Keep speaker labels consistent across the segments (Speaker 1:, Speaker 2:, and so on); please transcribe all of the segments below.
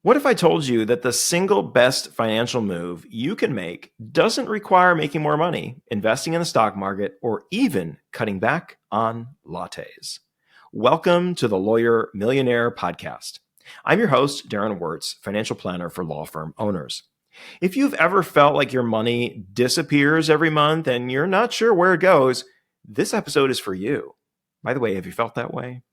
Speaker 1: What if I told you that the single best financial move you can make doesn't require making more money, investing in the stock market, or even cutting back on lattes? Welcome to the Lawyer Millionaire Podcast. I'm your host, Darren Wirtz, financial planner for law firm owners. If you've ever felt like your money disappears every month and you're not sure where it goes, this episode is for you. By the way, have you felt that way?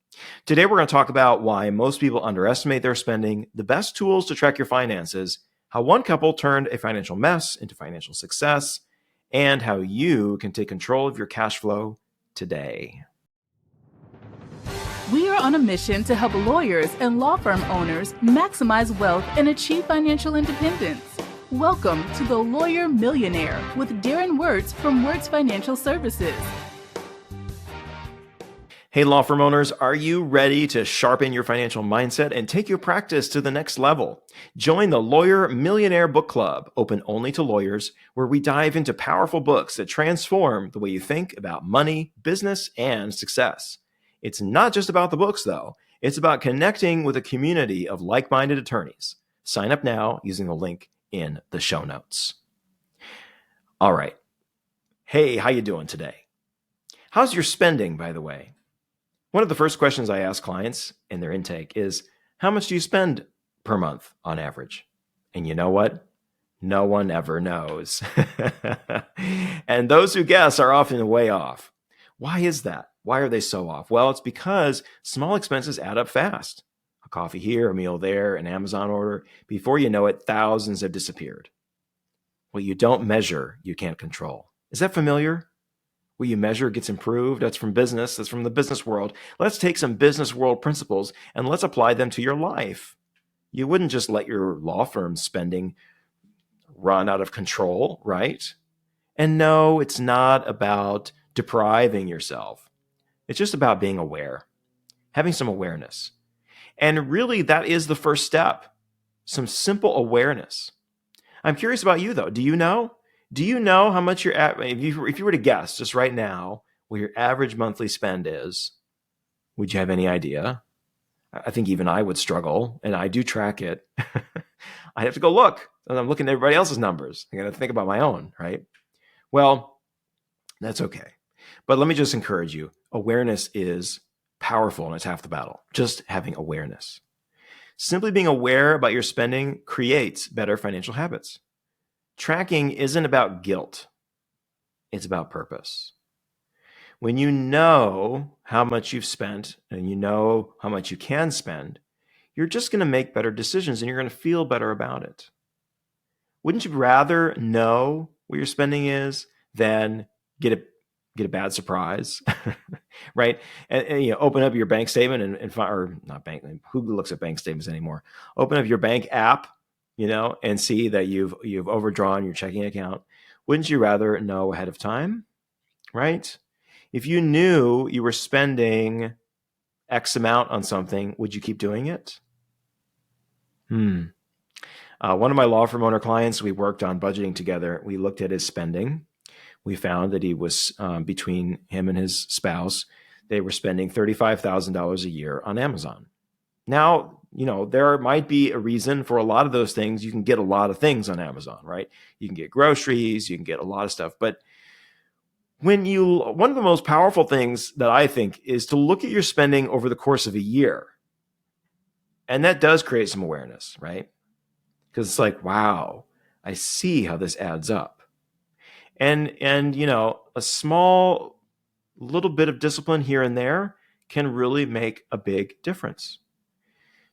Speaker 1: Today, we're going to talk about why most people underestimate their spending, the best tools to track your finances, how one couple turned a financial mess into financial success, and how you can take control of your cash flow today.
Speaker 2: We are on a mission to help lawyers and law firm owners maximize wealth and achieve financial independence. Welcome to the Lawyer Millionaire with Darren Wirtz from Wirtz Financial Services.
Speaker 1: Hey, law firm owners, are you ready to sharpen your financial mindset and take your practice to the next level? Join the Lawyer Millionaire Book Club, open only to lawyers, where we dive into powerful books that transform the way you think about money, business, and success. It's not just about the books, though. It's about connecting with a community of like-minded attorneys. Sign up now using the link in the show notes. All right. Hey, how you doing today? How's your spending, by the way? One of the first questions I ask clients in their intake is, how much do you spend per month on average? And you know what? No one ever knows. And those who guess are often way off. Why is that? Why are they so off? Well, it's because small expenses add up fast. A coffee here, a meal there, an Amazon order. Before you know it, thousands have disappeared. What you don't measure, you can't control. Is that familiar? What you measure gets improved. That's from business. That's from the business world. Let's take some business world principles and let's apply them to your life. You wouldn't just let your law firm's spending run out of control, right? And no, it's not about depriving yourself. It's just about being aware, having some awareness. And really, that is the first step, some simple awareness. I'm curious about you, though. Do you know? Do you know how much if you were to guess just right now what your average monthly spend is? Would you have any idea? I think even I would struggle, and I do track it. I have to go look, and I'm looking at everybody else's numbers. I got to think about my own, right? Well, that's okay. But let me just encourage you. Awareness is powerful, and it's half the battle. Just having awareness. Simply being aware about your spending creates better financial habits. Tracking isn't about guilt. It's about purpose. When you know how much you've spent and you know how much you can spend, you're just going to make better decisions and you're going to feel better about it. Wouldn't you rather know what your spending is than get a bad surprise, right? And open up your bank statement and find, or not bank. Who looks at bank statements anymore? Open up your bank app, and see that you've overdrawn your checking account. Wouldn't you rather know ahead of time, right? If you knew you were spending X amount on something, would you keep doing it? One of my law firm owner clients, we worked on budgeting together. We looked at his spending. We found that he was, between him and his spouse, they were spending $35,000 a year on Amazon. Now, there might be a reason for a lot of those things. You can get a lot of things on Amazon, right? You can get groceries, you can get a lot of stuff. But one of the most powerful things that I think is to look at your spending over the course of a year. And that does create some awareness, right? Because it's like, wow, I see how this adds up. And a small little bit of discipline here and there can really make a big difference.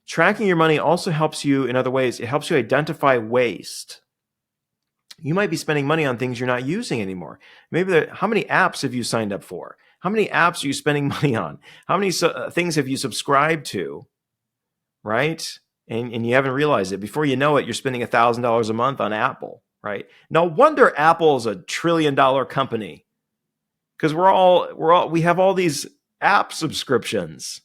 Speaker 1: Tracking your money also helps you in other ways. It helps you identify waste. You might be spending money on things you're not using anymore. Maybe how many apps have you signed up for? How many apps are you spending money on? How many things have you subscribed to, right? And you haven't realized it. Before you know it, you're spending $1,000 a month on Apple, right? No wonder Apple is a $1 trillion company, because we have all these app subscriptions.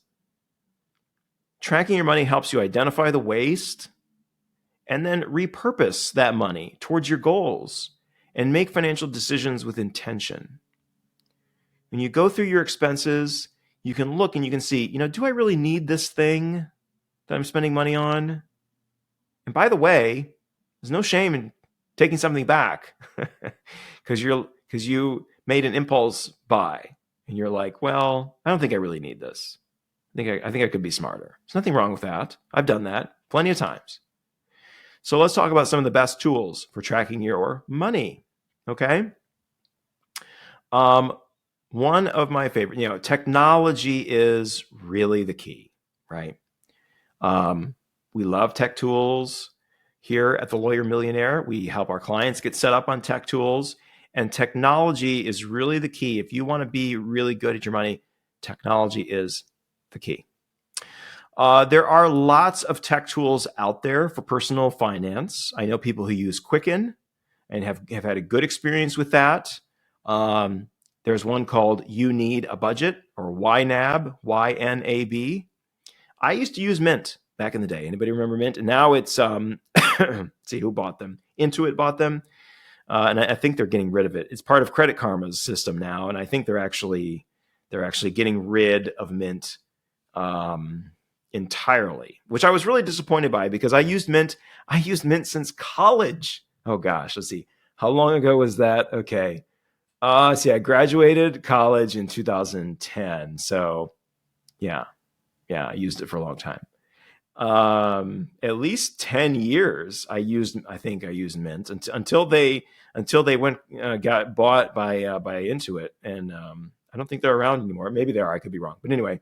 Speaker 1: Tracking your money helps you identify the waste and then repurpose that money towards your goals and make financial decisions with intention. When you go through your expenses, you can look and you can see, do I really need this thing that I'm spending money on? And by the way, there's no shame in taking something back because you made an impulse buy and you're like, well, I don't think I really need this. I think I could be smarter. There's nothing wrong with that. I've done that plenty of times. So let's talk about some of the best tools for tracking your money. Okay. One of my favorite, technology is really the key, right? We love tech tools here at the Lawyer Millionaire. We help our clients get set up on tech tools, and technology is really the key. If you want to be really good at your money, technology is the key. There are lots of tech tools out there for personal finance. I know people who use Quicken and have had a good experience with that. There's one called You Need a Budget, or YNAB, YNAB. I used to use Mint back in the day. Anybody remember Mint? And now it's, see who bought them. Intuit bought them. And I think they're getting rid of it. It's part of Credit Karma's system now. And I think they're actually getting rid of Mint entirely, which I was really disappointed by because I used Mint since college. Oh gosh, let's see. How long ago was that? Okay. I graduated college in 2010. So yeah, I used it for a long time. At least 10 years I think I used Mint until they got bought by Intuit. And I don't think they're around anymore. Maybe they are. I could be wrong. But anyway,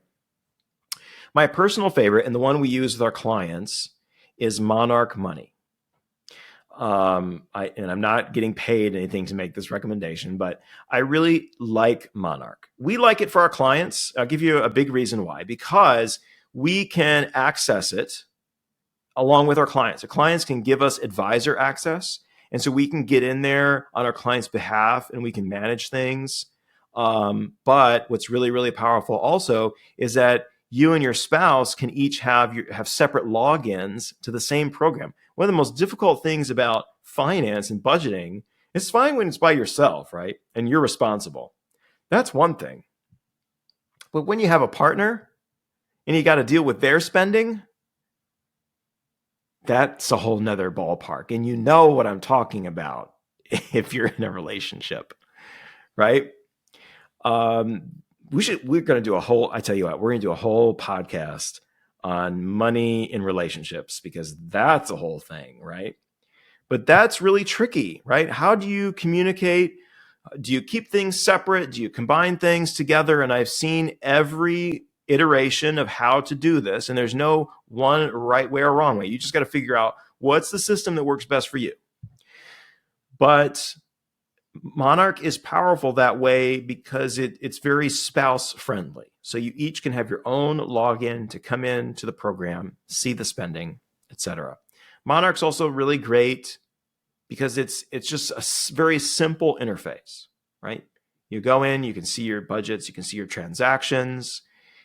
Speaker 1: my personal favorite and the one we use with our clients is Monarch Money. I'm not getting paid anything to make this recommendation, but I really like Monarch. We like it for our clients. I'll give you a big reason why. Because we can access it along with our clients. The clients can give us advisor access. And so we can get in there on our client's behalf and we can manage things. But what's really, really powerful also is that you and your spouse can each have separate logins to the same program. One of the most difficult things about finance and budgeting, it's fine when it's by yourself, right? And you're responsible. That's one thing. But when you have a partner and you got to deal with their spending, that's a whole nother ballpark. And you know what I'm talking about if you're in a relationship, right? We're going to do I tell you what, we're going to do a whole podcast on money in relationships because that's a whole thing, right? But that's really tricky, right? How do you communicate? Do you keep things separate? Do you combine things together? And I've seen every iteration of how to do this, and there's no one right way or wrong way. You just got to figure out what's the system that works best for you. But Monarch is powerful that way because it's very spouse friendly. So you each can have your own login to come in to the program, see the spending, etc. Monarch's also really great because it's just a very simple interface, right? You go in, you can see your budgets, you can see your transactions,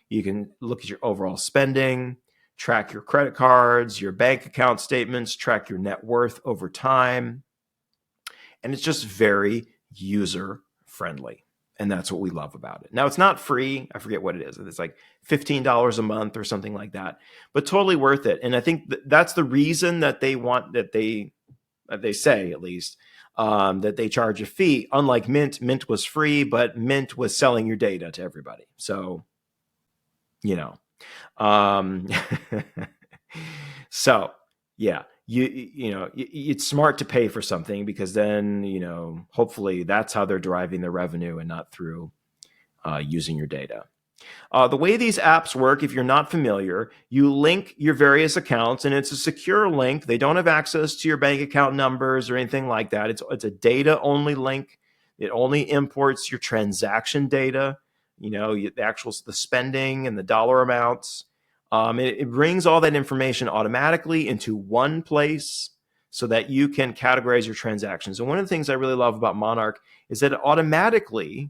Speaker 1: you can look at your overall spending, track your credit cards, your bank account statements, track your net worth over time. And it's just very user friendly. And that's what we love about it. Now, it's not free. I forget what it is. It's like $15 a month or something like that, but totally worth it. And I think that's the reason that they say at least, that they charge a fee. Unlike Mint was free, but Mint was selling your data to everybody. So, so yeah. It's smart to pay for something because then, hopefully that's how they're deriving their revenue and not through using your data. The way these apps work, if you're not familiar, you link your various accounts and it's a secure link. They don't have access to your bank account numbers or anything like that. It's a data only link. It only imports your transaction data, the spending and the dollar amounts. It brings all that information automatically into one place so that you can categorize your transactions. And one of the things I really love about Monarch is that it automatically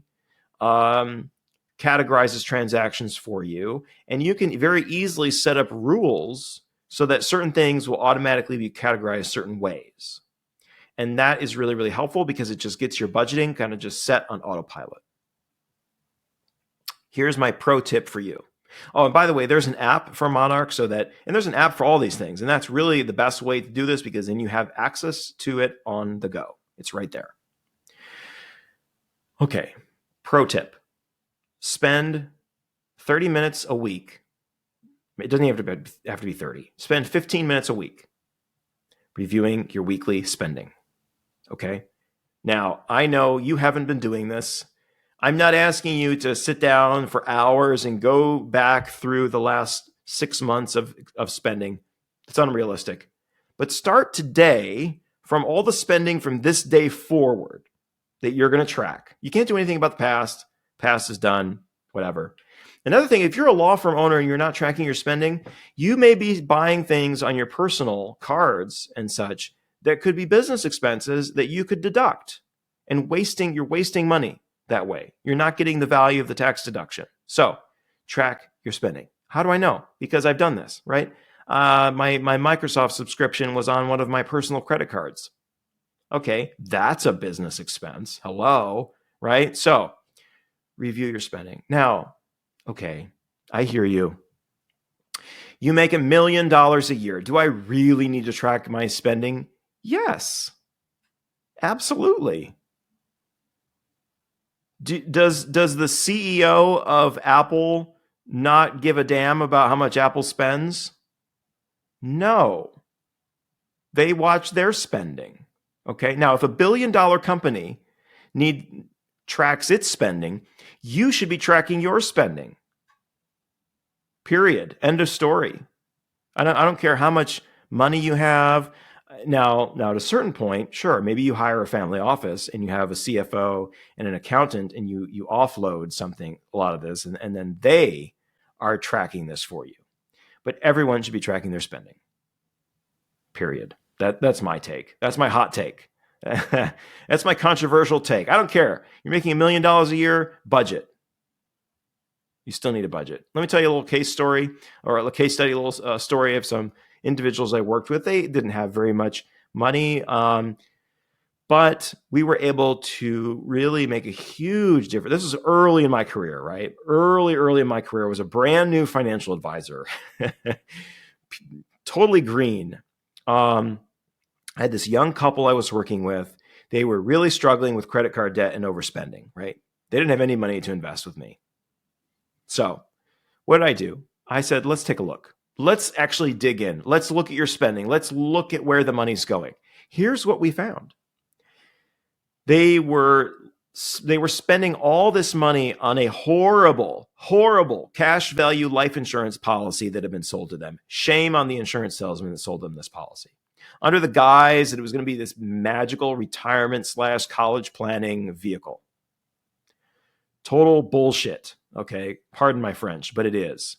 Speaker 1: categorizes transactions for you. And you can very easily set up rules so that certain things will automatically be categorized certain ways. And that is really, really helpful because it just gets your budgeting kind of just set on autopilot. Here's my pro tip for you. Oh, and by the way, there's an app for Monarch and there's an app for all these things. And that's really the best way to do this because then you have access to it on the go. It's right there. Okay. Pro tip. Spend 30 minutes a week. It doesn't have to be 30. Spend 15 minutes a week reviewing your weekly spending. Okay. Now, I know you haven't been doing this. I'm not asking you to sit down for hours and go back through the last 6 months of spending. It's unrealistic. But start today from all the spending from this day forward that you're going to track. You can't do anything about the past. Past is done, whatever. Another thing, if you're a law firm owner and you're not tracking your spending, you may be buying things on your personal cards and such that could be business expenses that you could deduct, and you're wasting money that way. You're not getting the value of the tax deduction. So track your spending. How do I know? Because I've done this, right? My Microsoft subscription was on one of my personal credit cards. Okay, that's a business expense. Hello, right? So review your spending. Now, okay, I hear you. You make $1 million a year. Do I really need to track my spending? Yes, absolutely. Does the CEO of Apple not give a damn about how much Apple spends? No. They watch their spending. Okay. Now, if $1 billion company tracks its spending, you should be tracking your spending. Period. End of story. I don't care how much money you have. Now, at a certain point, sure, maybe you hire a family office and you have a CFO and an accountant and you offload a lot of this, and then they are tracking this for you. But everyone should be tracking their spending. Period. That's my take. That's my hot take. That's my controversial take. I don't care. You're making $1 million a year, budget. You still need a budget. Let me tell you a little case story or a case study, a little story of some individuals I worked with. They didn't have very much money, but we were able to really make a huge difference. This was early in my career, right? Early in my career. I was a brand new financial advisor, totally green. I had this young couple I was working with. They were really struggling with credit card debt and overspending, right? They didn't have any money to invest with me. So what did I do? I said, let's take a look. Let's actually dig in. Let's look at your spending. Let's look at where the money's going. Here's what we found. They were spending all this money on a horrible cash value life insurance policy that had been sold to them. Shame on the insurance salesman that sold them this policy. Under the guise that it was going to be this magical retirement/college planning vehicle. Total bullshit. Okay, pardon my French, but it is.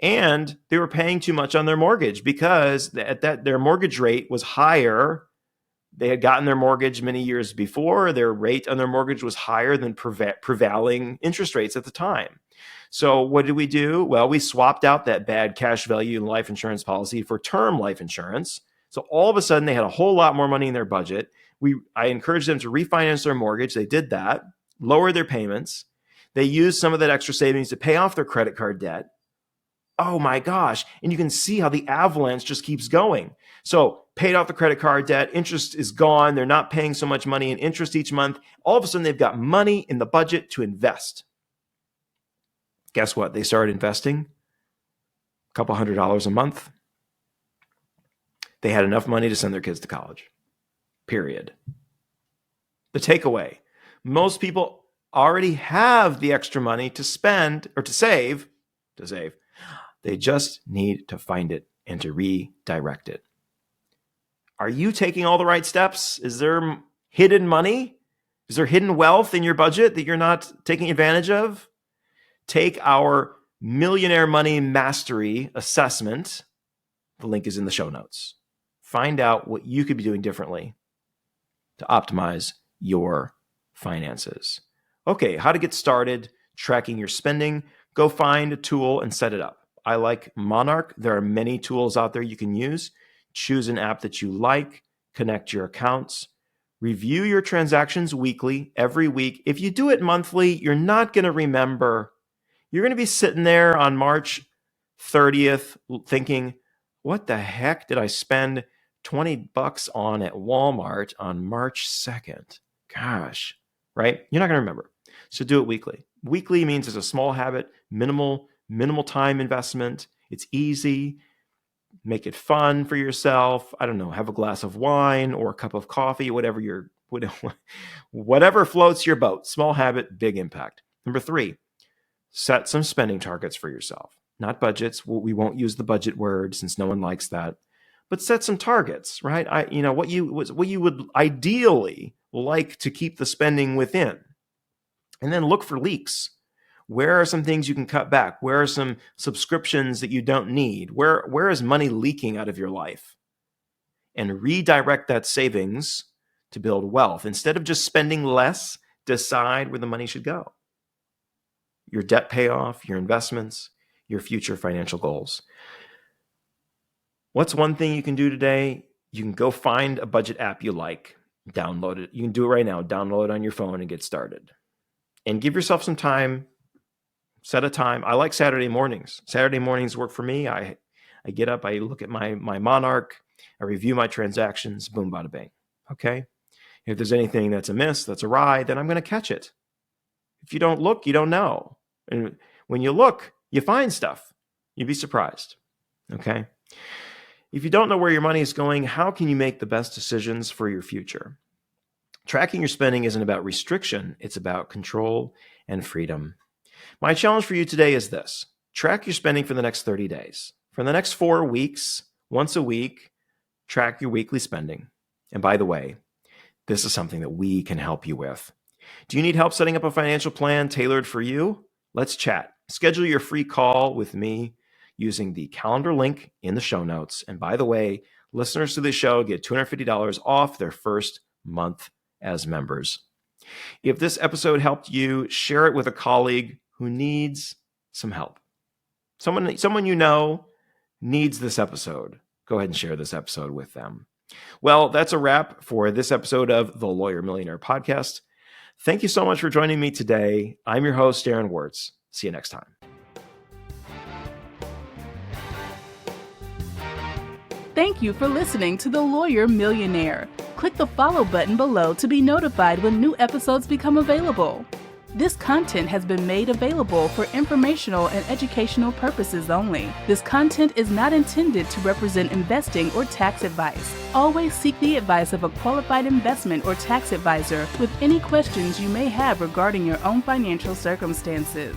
Speaker 1: And they were paying too much on their mortgage because their mortgage rate was higher. They had gotten their mortgage many years before. Their rate on their mortgage was higher than prevailing interest rates at the time. So what did we do? Well, we swapped out that bad cash value life insurance policy for term life insurance. So all of a sudden, they had a whole lot more money in their budget. I encouraged them to refinance their mortgage. They did that, lowered their payments. They used some of that extra savings to pay off their credit card debt. Oh my gosh. And you can see how the avalanche just keeps going. So paid off the credit card debt, interest is gone. They're not paying so much money in interest each month. All of a sudden, they've got money in the budget to invest. Guess what? They started investing a couple $100 a month. They had enough money to send their kids to college. Period. The takeaway, most people already have the extra money to spend or to save. They just need to find it and to redirect it. Are you taking all the right steps? Is there hidden money? Is there hidden wealth in your budget that you're not taking advantage of? Take our Millionaire Money Mastery assessment. The link is in the show notes. Find out what you could be doing differently to optimize your finances. Okay, how to get started tracking your spending. Go find a tool and set it up. I like Monarch. There are many tools out there you can use. Choose an app that you like. Connect your accounts. Review your transactions weekly, every week. If you do it monthly, you're not going to remember. You're going to be sitting there on March 30th thinking, what the heck did I spend $20 on at Walmart on March 2nd? Gosh, right? You're not going to remember. So do it weekly. Weekly means it's a small habit, minimal time investment. It's easy. Make it fun for yourself. I don't know, have a glass of wine or a cup of coffee, whatever floats your boat. Small habit, big impact. Number 3, set some spending targets for yourself. Not budgets. We won't use the budget word since no one likes that. But set some targets, right? What you would ideally like to keep the spending within. And then look for leaks. Where are some things you can cut back? Where are some subscriptions that you don't need? Where is money leaking out of your life? And redirect that savings to build wealth. Instead of just spending less, decide where the money should go. Your debt payoff, your investments, your future financial goals. What's one thing you can do today? You can go find a budget app you like, download it. You can do it right now. Download it on your phone and get started. And give yourself some time. Set a time. I like Saturday mornings. Saturday mornings work for me. I get up, I look at my Monarch, I review my transactions, boom, bada bang. Okay? If there's anything that's amiss, that's awry, then I'm going to catch it. If you don't look, you don't know. And when you look, you find stuff. You'd be surprised. Okay? If you don't know where your money is going, how can you make the best decisions for your future? Tracking your spending isn't about restriction. It's about control and freedom. My challenge for you today is this. Track your spending for the next 30 days. For the next 4 weeks, once a week, track your weekly spending. And by the way, this is something that we can help you with. Do you need help setting up a financial plan tailored for you? Let's chat. Schedule your free call with me using the calendar link in the show notes. And by the way, listeners to this show get $250 off their first month as members. If this episode helped you, share it with a colleague who needs some help. Someone you know needs this episode. Go ahead and share this episode with them. Well, that's a wrap for this episode of the Lawyer Millionaire Podcast. Thank you so much for joining me today. I'm your host, Darren Wirtz. See you next time.
Speaker 2: Thank you for listening to The Lawyer Millionaire. Click the follow button below to be notified when new episodes become available. This content has been made available for informational and educational purposes only. This content is not intended to represent investing or tax advice. Always seek the advice of a qualified investment or tax advisor with any questions you may have regarding your own financial circumstances.